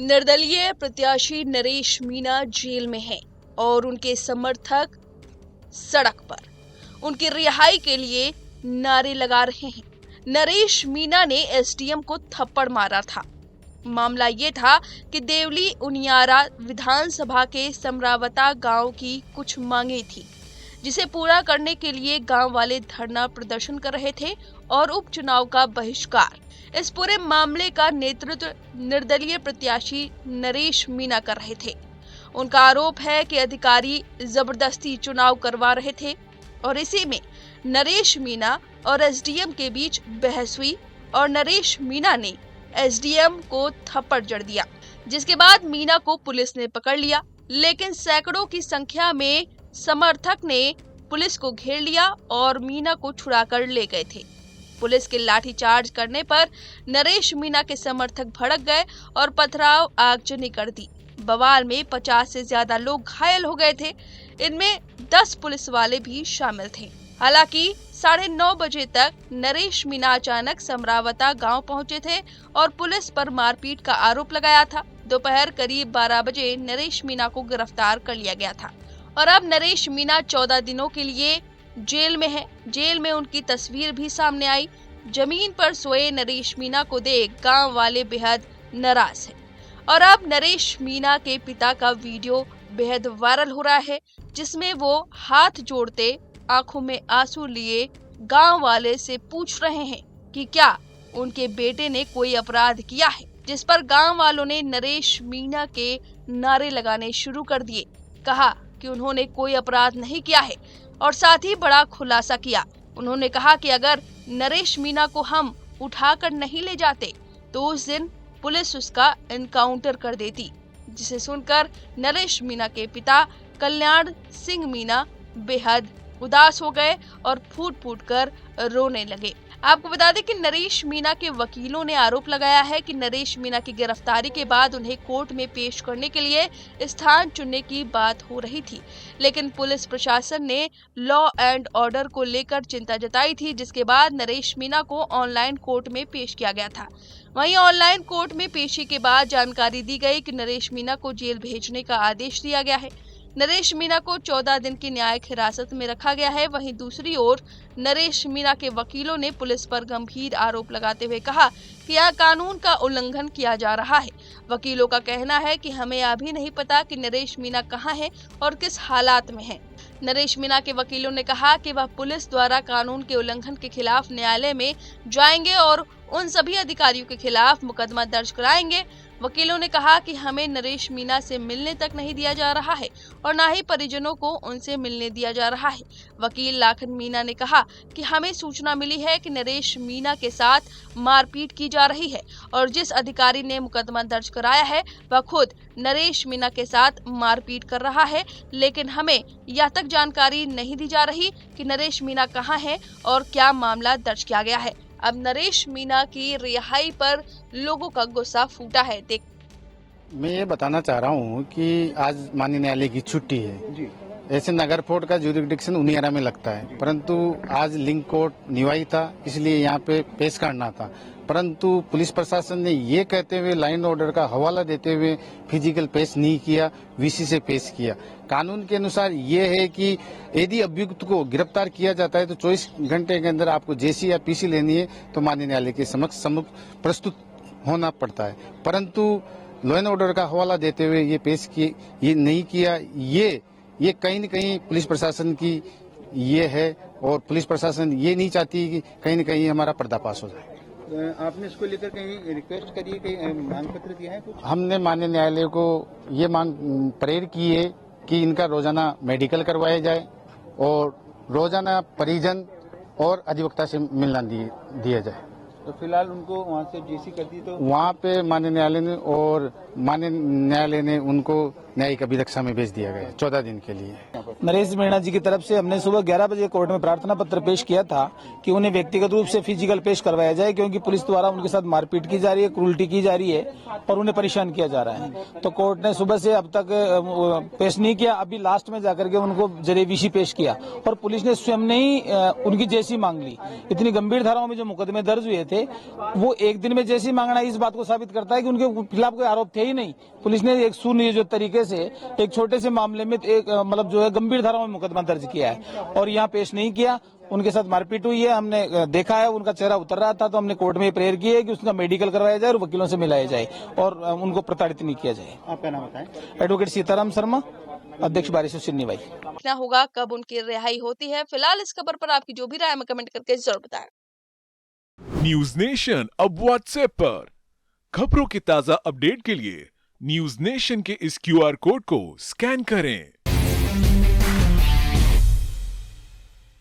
निर्दलीय प्रत्याशी नरेश मीणा जेल में हैं और उनके समर्थक सड़क पर उनकी रिहाई के लिए नारे लगा रहे हैं। नरेश मीणा ने एसडीएम को थप्पड़ मारा था। मामला ये था कि देवली उनियारा विधानसभा के समरावता गांव की कुछ मांगे थी, जिसे पूरा करने के लिए गांव वाले धरना प्रदर्शन कर रहे थे और उपचुनाव का बहिष्कार। इस पूरे मामले का नेतृत्व निर्दलीय प्रत्याशी नरेश मीणा कर रहे थे। उनका आरोप है कि अधिकारी जबरदस्ती चुनाव करवा रहे थे और इसी में नरेश मीणा और एसडीएम के बीच बहस हुई और नरेश मीणा ने एसडीएम को थप्पड़ जड़ दिया, जिसके बाद मीणा को पुलिस ने पकड़ लिया। लेकिन सैकड़ों की संख्या में समर्थक ने पुलिस को घेर लिया और मीणा को छुड़ाकर ले गए थे। पुलिस के लाठीचार्ज करने पर नरेश मीणा के समर्थक भड़क गए और पथराव आगजनी कर दी। बवाल में 50 से ज्यादा लोग घायल हो गए थे। इनमें 10 पुलिस वाले भी शामिल थे। हालांकि 9:30 बजे तक नरेश मीणा अचानक समरावता गांव पहुंचे थे और पुलिस पर मारपीट का आरोप लगाया था। दोपहर करीब 12 बजे नरेश मीणा को गिरफ्तार कर लिया गया था और अब नरेश मीणा 14 दिनों के लिए जेल में है। जेल में उनकी तस्वीर भी सामने आई। जमीन पर सोए नरेश मीणा को देख गांव वाले बेहद नाराज हैं और अब नरेश मीणा के पिता का वीडियो बेहद वायरल हो रहा है, जिसमें वो हाथ जोड़ते आंखों में आंसू लिए गांव वाले से पूछ रहे हैं कि क्या उनके बेटे ने कोई अपराध किया है, जिस पर गांव वालों ने नरेश मीणा के नारे लगाने शुरू कर दिए। कहा कि उन्होंने कोई अपराध नहीं किया है और साथ ही बड़ा खुलासा किया। उन्होंने कहा कि अगर नरेश मीणा को हम उठाकर नहीं ले जाते तो उस दिन पुलिस उसका एनकाउंटर कर देती, जिसे सुनकर नरेश मीणा के पिता कल्याण सिंह मीणा बेहद उदास हो गए और फूट फूट कर रोने लगे। आपको बता दें कि नरेश मीणा के वकीलों ने आरोप लगाया है कि नरेश मीणा की गिरफ्तारी के बाद उन्हें कोर्ट में पेश करने के लिए स्थान चुनने की बात हो रही थी, लेकिन पुलिस प्रशासन ने लॉ एंड ऑर्डर को लेकर चिंता जताई थी, जिसके बाद नरेश मीणा को ऑनलाइन कोर्ट में पेश किया गया था। वहीं ऑनलाइन कोर्ट में पेशी के बाद जानकारी दी गई कि नरेश मीणा को जेल भेजने का आदेश दिया गया है। नरेश मीणा को 14 दिन की न्यायिक हिरासत में रखा गया है। वहीं दूसरी ओर नरेश मीणा के वकीलों ने पुलिस पर गंभीर आरोप लगाते हुए कहा कि यह कानून का उल्लंघन किया जा रहा है। वकीलों का कहना है कि हमें अभी नहीं पता कि नरेश मीणा कहां है और किस हालात में है। नरेश मीणा के वकीलों ने कहा कि वह पुलिस द्वारा कानून के उल्लंघन के खिलाफ न्यायालय में जाएंगे और उन सभी अधिकारियों के खिलाफ मुकदमा दर्ज कराएंगे। वकीलों ने कहा कि हमें नरेश मीणा से मिलने तक नहीं दिया जा रहा है और न ही परिजनों को उनसे मिलने दिया जा रहा है। वकील लाखन मीणा ने कहा कि हमें सूचना मिली है कि नरेश मीणा के साथ मारपीट की जा रही है और जिस अधिकारी ने मुकदमा दर्ज कराया है वह खुद नरेश मीणा के साथ मारपीट कर रहा है, लेकिन हमें यह तक जानकारी नहीं दी जा रही कि नरेश मीणा कहां है और क्या मामला दर्ज किया गया है। अब नरेश मीणा की रिहाई पर लोगों का गुस्सा फूटा है। मैं ये बताना चाह रहा हूँ कि आज माननीय न्यायालय की छुट्टी है जी। ऐसे नगर कोर्ट का जुरिडिक्शन उनियारा में लगता है, परंतु आज लिंक कोर्ट निवाई था, इसलिए यहाँ पे पेश करना था। परंतु पुलिस प्रशासन ने ये कहते हुए लाइन ऑर्डर का हवाला देते हुए फिजिकल पेश नहीं किया, वीसी से पेश किया। कानून के अनुसार ये है कि यदि अभियुक्त को गिरफ्तार किया जाता है तो 24 घंटे के अंदर आपको जेसी या पीसी लेनी है तो माननीय न्यायालय के समक्ष प्रस्तुत होना पड़ता है। परंतु लॉ एंड ऑर्डर का हवाला देते हुए ये पेश किए, ये नहीं किया। ये कहीं न कहीं पुलिस प्रशासन की ये है और पुलिस प्रशासन ये नहीं चाहती कि कहीं न कहीं हमारा पर्दाफाश हो जाए। आपने इसको लेकर कहीं रिक्वेस्ट करी है, कहीं मांग पत्र दिया है कुछ? हमने माननीय न्यायालय को ये मांग प्रेरित की है कि इनका रोजाना मेडिकल करवाया जाए और रोजाना परिजन और अधिवक्ता से मिलना दिया जाए। तो फिलहाल उनको वहाँ से जेसी कर दी, तो वहाँ पे माननीय न्यायालय ने उनको न्यायिक अभिरक्षा में भेज दिया गया 14 दिन के लिए। नरेश मीणा जी की तरफ से हमने सुबह 11 बजे कोर्ट में प्रार्थना पत्र पेश किया था कि उन्हें व्यक्तिगत रूप से फिजिकल पेश करवाया जाए, क्योंकि पुलिस द्वारा उनके साथ मारपीट की जा रही है, क्रूरटी की जा रही है और उन्हें परेशान किया जा रहा है। तो कोर्ट ने सुबह से अब तक पेश नहीं किया। अभी लास्ट में जाकर के उनको जरेवीसी पेश किया और पुलिस ने स्वयं ने ही उनकी जेसी मांग ली। इतनी गंभीर धाराओं में जो मुकदमे दर्ज हुए थे वो एक दिन में जेसी मांगना इस बात को साबित करता है कि उनके खिलाफ कोई आरोप थे है ही नहीं। पुलिस ने एक सुनियोजित तरीके से एक छोटे से मामले में एक मतलब जो है गंभीर धाराओं में मुकदमा दर्ज किया है और यहाँ पेश नहीं किया। उनके साथ मारपीट हुई है, हमने देखा है, उनका चेहरा उतर रहा था, तो हमने कोर्ट में प्रेयर की है कि उसका मेडिकल करवाया जाए और वकीलों से मिलाया जाए और उनको प्रताड़ित नहीं किया जाए। आपका नाम बताएं। एडवोकेट सीताराम शर्मा, अध्यक्ष बारिश सिन्नी भाई। देखना होगा कब उनकी रिहाई होती है। फिलहाल इस खबर पर आपकी जो भी राय में कमेंट करके जरूर बताएं। न्यूज नेशन अब व्हाट्सएप पर खबरों के ताजा अपडेट के लिए न्यूज नेशन के इस QR कोड को स्कैन करें।